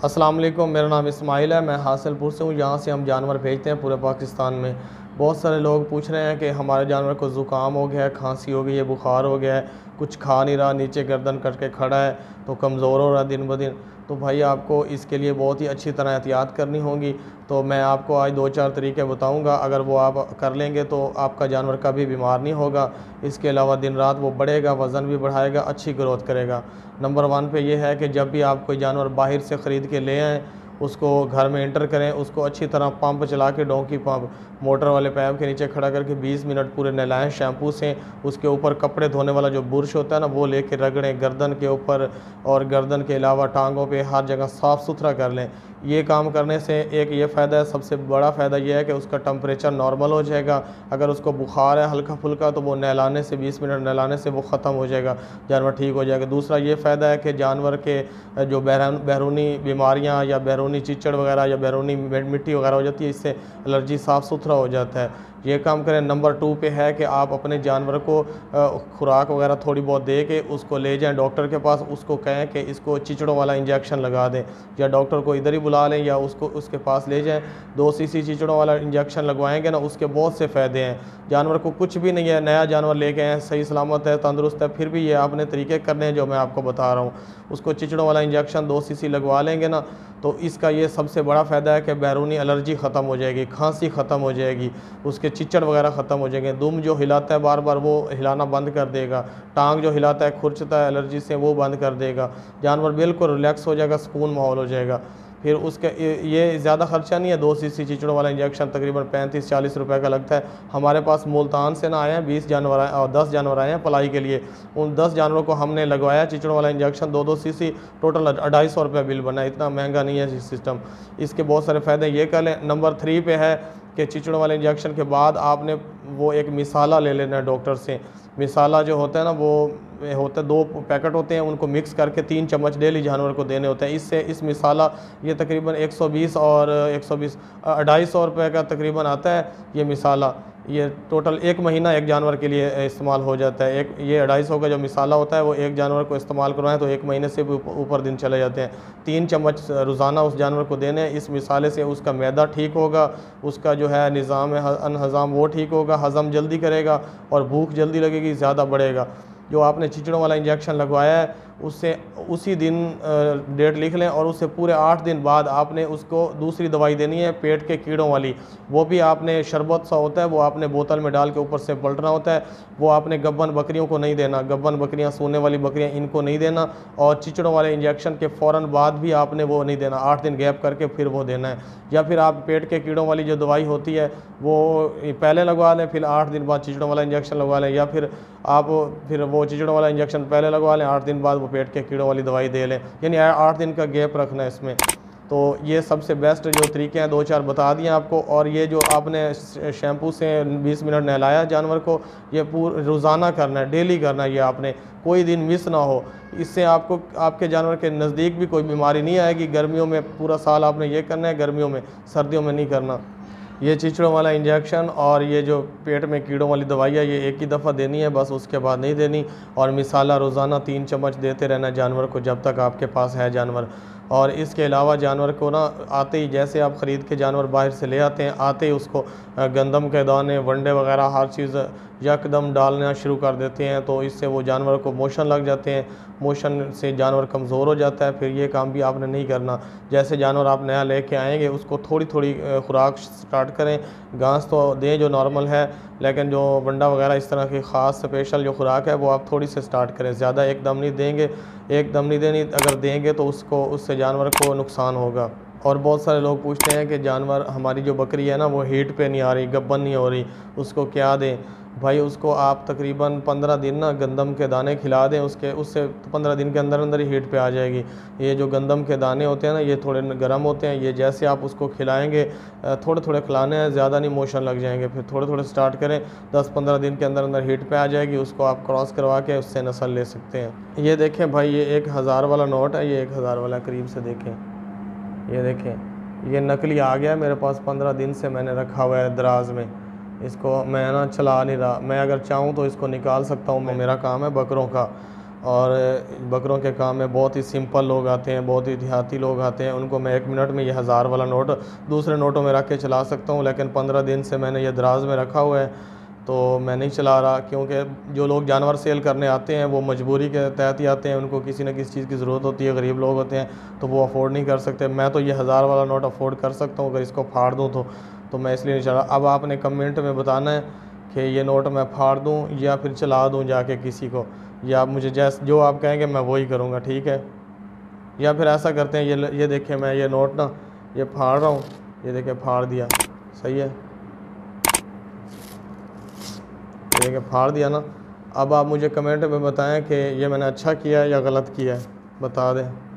अस्सलाम वालेकुम, मेरा नाम इस्माइल है। मैं हासिलपुर से हूँ। यहाँ से हम जानवर भेजते हैं पूरे पाकिस्तान में। बहुत सारे लोग पूछ रहे हैं कि हमारे जानवर को ज़ुकाम हो गया है, खांसी हो गई है, बुखार हो गया है, कुछ खा नहीं रहा, नीचे गर्दन करके खड़ा है, तो कमज़ोर हो रहा है दिन ब दिन। तो भाई आपको इसके लिए बहुत ही अच्छी तरह एहतियात करनी होगी। तो मैं आपको आज दो चार तरीके बताऊंगा, अगर वो आप कर लेंगे तो आपका जानवर कभी बीमार नहीं होगा। इसके अलावा दिन रात वो बढ़ेगा, वज़न भी बढ़ाएगा, अच्छी ग्रोथ करेगा। नंबर वन पे ये है कि जब भी आप कोई जानवर बाहर से ख़रीद के ले आएँ, उसको घर में एंटर करें, उसको अच्छी तरह पंप चला के, डोंकी पंप मोटर वाले पैप के नीचे खड़ा करके 20 मिनट पूरे नहलाएं शैम्पू से। उसके ऊपर कपड़े धोने वाला जो बुरश होता है ना, वो लेके रगड़ें गर्दन के ऊपर, और गर्दन के अलावा टांगों पे हर जगह साफ़ सुथरा कर लें। ये काम करने से एक ये फ़ायदा है, सबसे बड़ा फ़ायदा ये है कि उसका टेम्परेचर नॉर्मल हो जाएगा। अगर उसको बुखार है हल्का फुल्का, तो वो नहलाने से 20 मिनट नहलाने से वो ख़त्म हो जाएगा, जानवर ठीक हो जाएगा। दूसरा ये फ़ायदा है कि जानवर के जो बैरूनी बीमारियां या बैरूनी चिचड़ वगैरह या बैरूनी मिट्टी वगैरह हो जाती है, इससे एलर्जी साफ़ सुथरा हो जाता है। ये काम करें। नंबर 2 पे है कि आप अपने जानवर को खुराक वगैरह थोड़ी बहुत दे के उसको ले जाएं डॉक्टर के पास। उसको कहें कि इसको चिचड़ों वाला इंजेक्शन लगा दें, या डॉक्टर को इधर ही बुला लें या उसको उसके पास ले जाएं। 2 सीसी चिचड़ों वाला इंजेक्शन लगवाएंगे ना, उसके बहुत से फ़ायदे हैं। जानवर को कुछ भी नहीं है, नया जानवर लेके आए, सही सलामत है, तंदुरुस्त है, फिर भी ये आपने तरीके करने हैं जो मैं आपको बता रहा हूँ। उसको चिचड़ों वाला इंजेक्शन 2 सीसी लगवा लेंगे ना, तो इसका ये सबसे बड़ा फ़ायदा है कि बैरूनी एलर्जी ख़त्म हो जाएगी, खांसी ख़त्म हो जाएगी, उसके चिचड़ वगैरह ख़त्म हो जाएंगे। दुम जो हिलाता है बार बार, वो हिलाना बंद कर देगा। टांग जो हिलाता है, खुरचता है एलर्जी से, वो बंद कर देगा। जानवर बिल्कुल रिलैक्स हो जाएगा, सुकून माहौल हो जाएगा। फिर उसके ये ज़्यादा खर्चा नहीं है। 2 सीसी चिचड़ों वाला इंजेक्शन तकरीबन 35-40 रुपए का लगता है। हमारे पास मुल्तान से ना आए हैं 20 जानवर आए और 10 जानवर आए हैं पलाई के लिए। उन 10 जानवरों को हमने लगवाया चिचड़ों वाला इंजेक्शन 2-2 सीसी, टोटल 250 रुपये बिल बना है। इतना महंगा नहीं है सिस्टम। इसके बहुत सारे फ़ायदे, ये कर लें। नंबर 3 पे है कि चिचड़ों वाले इंजेक्शन के बाद आपने वो एक मिसाला ले लेना है डॉक्टर से। मिसाला जो होता है ना, वो होता है 2 पैकेट होते हैं, उनको मिक्स करके 3 चम्मच डेली जानवर को देने होते हैं। इससे इस मिसाला ये तकरीबन 120 और 120 250 रुपये का तकरीबन आता है ये मिसाला। ये टोटल 1 महीना एक जानवर के लिए इस्तेमाल हो जाता है। एक ये 250 का जो मिसाला होता है, वो एक जानवर को इस्तेमाल करवाएं तो 1 महीने से भी ऊपर दिन चले जाते हैं। 3 चम्मच रोज़ाना उस जानवर को देने। इस मिसाले से उसका मैदा ठीक होगा, उसका जो है निज़ाम है अनहज़ाम वो ठीक होगा, हज़म जल्दी करेगा और भूख जल्दी लगेगी, ज़्यादा बढ़ेगा। जो आपने चिचड़ों वाला इंजेक्शन लगवाया है, उससे उसी दिन डेट लिख लें, और उससे पूरे 8 दिन बाद आपने उसको दूसरी दवाई देनी है, पेट के कीड़ों वाली। वो भी आपने शरबत सा होता है, वो आपने बोतल में डाल के ऊपर से पलटना होता है। वो आपने गब्बन बकरियों को नहीं देना, गब्बन बकरियां, सोने वाली बकरियां, इनको नहीं देना। और चिचड़ों वाले इंजेक्शन के फ़ौरन बाद भी आपने वो नहीं देना, 8 दिन गैप करके फिर वो देना है। या फिर आप पेट के कीड़ों वाली जो दवाई होती है वो पहले लगवा लें, फिर 8 दिन बाद चिचड़ों वाला इंजेक्शन लगवा लें। या फिर आप फिर वो चिचड़ों वाला इंजेक्शन पहले लगवा लें, 8 दिन बाद वो पेट के कीड़ों वाली दवाई दे लें। यानी 8 दिन का गैप रखना है इसमें। तो ये सबसे बेस्ट जो तरीके हैं 2-4 बता दिए आपको। और ये जो आपने शैम्पू से 20 मिनट नहलाया जानवर को, ये रोज़ाना करना है, डेली करना है। ये आपने कोई दिन मिस ना हो। इससे आपको आपके जानवर के नज़दीक भी कोई बीमारी नहीं आएगी। गर्मियों में पूरा साल आपने ये करना है, गर्मियों में, सर्दियों में नहीं करना। ये चिचड़ों वाला इंजेक्शन और ये जो पेट में कीड़ों वाली दवाई है, ये एक ही दफ़ा देनी है बस, उसके बाद नहीं देनी। और मिसाला रोज़ाना 3 चम्मच देते रहना जानवर को जब तक आपके पास है जानवर। और इसके अलावा जानवर को ना आते ही, जैसे आप ख़रीद के जानवर बाहर से ले आते हैं, आते ही उसको गंदम के दाने, वंडे वगैरह हर चीज़ यकदम डालना शुरू कर देते हैं। तो इससे वो जानवर को मोशन लग जाते हैं, मोशन से जानवर कमज़ोर हो जाता है। फिर ये काम भी आपने नहीं करना। जैसे जानवर आप नया लेके आएंगे, उसको थोड़ी थोड़ी खुराक स्टार्ट करें। घास तो दें जो नॉर्मल है, लेकिन जो वंडा वगैरह इस तरह की ख़ास स्पेशल जो खुराक है वो आप थोड़ी से स्टार्ट करें, ज़्यादा एकदम नहीं देंगे। एकदम नहीं देनी, अगर देंगे तो उससे जानवर को नुकसान होगा। और बहुत सारे लोग पूछते हैं कि जानवर, हमारी जो बकरी है ना, वो हीट पे नहीं आ रही, गब्बन नहीं हो रही, उसको क्या दें। भाई उसको आप तकरीबन 15 दिन ना गंदम के दाने खिला दें, उससे 15 दिन के अंदर अंदर ही हीट पे आ जाएगी। ये जो गंदम के दाने होते हैं ना, ये थोड़े गर्म होते हैं। ये जैसे आप उसको खिलाएंगे, थोड़े थोड़े खिलाने हैं, ज़्यादा नहीं, मोशन लग जाएंगे। फिर थोड़े थोड़े स्टार्ट करें, 10-15 दिन के अंदर अंदर हीट पे आ जाएगी। उसको आप क्रॉस करवा के उससे नस्ल ले सकते हैं। ये देखें भाई, ये 1000 वाला नोट है, ये 1000 वाला, करीब से देखें, ये देखें, ये नकली आ गया मेरे पास। 15 दिन से मैंने रखा हुआ है दराज में। इसको मैं ना चला नहीं रहा। मैं अगर चाहूँ तो इसको निकाल सकता हूँ, मेरा काम है बकरों का। और बकरों के काम में बहुत ही सिंपल लोग आते हैं, बहुत ही देहाती लोग आते हैं, उनको मैं 1 मिनट में ये 1000 वाला नोट दूसरे नोटों में रख के चला सकता हूँ। लेकिन 15 दिन से मैंने ये दराज में रखा हुआ है, तो मैं नहीं चला रहा, क्योंकि जो लोग जानवर सेल करने आते हैं वो मजबूरी के तहत ही आते हैं, उनको किसी न किसी चीज़ की ज़रूरत होती है, गरीब लोग होते हैं तो वो अफोर्ड नहीं कर सकते। मैं तो ये 1000 वाला नोट अफोर्ड कर सकता हूँ, अगर इसको फाड़ दूँ तो मैं इसलिए नहीं चला। अब आपने कमेंट में बताना है कि ये नोट मैं फाड़ दूँ या फिर चला दूँ जाके किसी को, या आप मुझे जैस जो आप कहेंगे मैं वही करूँगा, ठीक है। या फिर ऐसा करते हैं, ये देखें, मैं ये नोट ना ये फाड़ रहा हूँ, ये देखें फाड़ दिया, सही है, ये देखें फाड़ दिया ना। अब आप मुझे कमेंट में बताएं कि ये मैंने अच्छा किया या गलत किया है, बता दें।